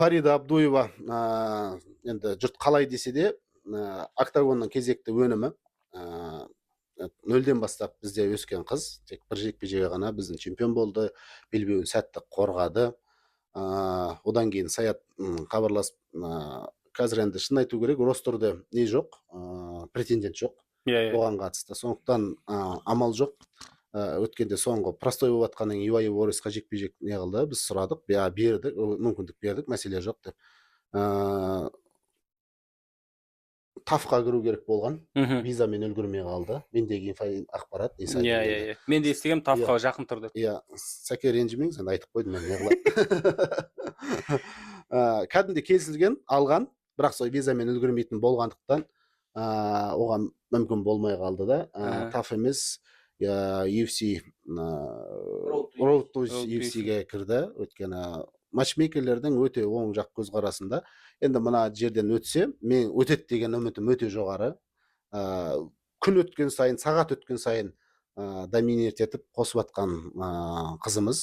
Фарида Абдуева енді жұрт қалай десе де октагонның кезекті өнімі нөлден бастап бізде өскен қыз, тек бір жекпе-жегі ғана біздің чемпион болды, белбеуін сәтті қорғады. Одан кейін Саят хабарласып, қазір енді шын айту керек, ростерде не жоқ, претендент жоқ оған қатысты. Сондықтан амал жоқ. Өткенде соңғы простой болып жатқаннан кейін Юай Борисқа жекпе-жек не қылды, біз сұрадық, бердік, мүмкіндік бердік, мәселе жоқ деп. Тафқа кіру керек болған, визамен үлгермей қалды. Мендегі ақпарат. Иә. Мен де естігем, Тафқа жақын тұр деп. Иә, Сәке ренжімеңіз, енді айтып қойдым, мен не қылады. Кәдімде келісілген, алған, бірақ сол визамен үлгермейтін болғандықтан оған мүмкін болмай қалды да. Таф емес, UFC Road to UFC-ге кірді. Өйткені матчмейкерлердің өте оң жақ көзқарасында. Енді мына жерден өтсе, мен өтеді деген үмітім өте жоғары. Күн өткен сайын, сағат өткен сайын доминировать етіп қосып жатқан қызымыз,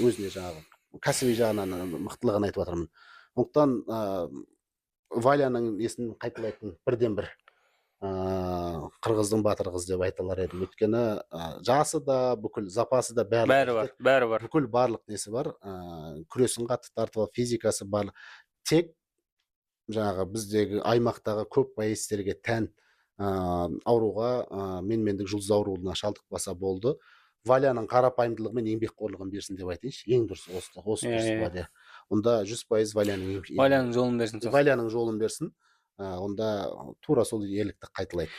өзіне жаңағы кәсіби жағынан мықтылығын айтып жатырмын. Сондықтан Валяның есін қайталайтын бірден бір қырғыздың батыр қыз деп айтылар едім. Өйткені жасы да, бүкіл запасы да бәрі бар. Бүкіл барлық несі бар. Күресін қатты тартып, физикасы бар. Тек жаңағы біздегі аймақтағы көп байестерге тән ауруға, менмендік жұлдыз ауруына шалдықпаса болды. Валяның қарапайымдылығы мен еңбекқорлығын берсін деп айтайыншы. Ең дұрысы осы бар. Онда 100% Валяның жолын берсін. Валяның жолын берсін. Онда тура сол ерлікті қайталайды.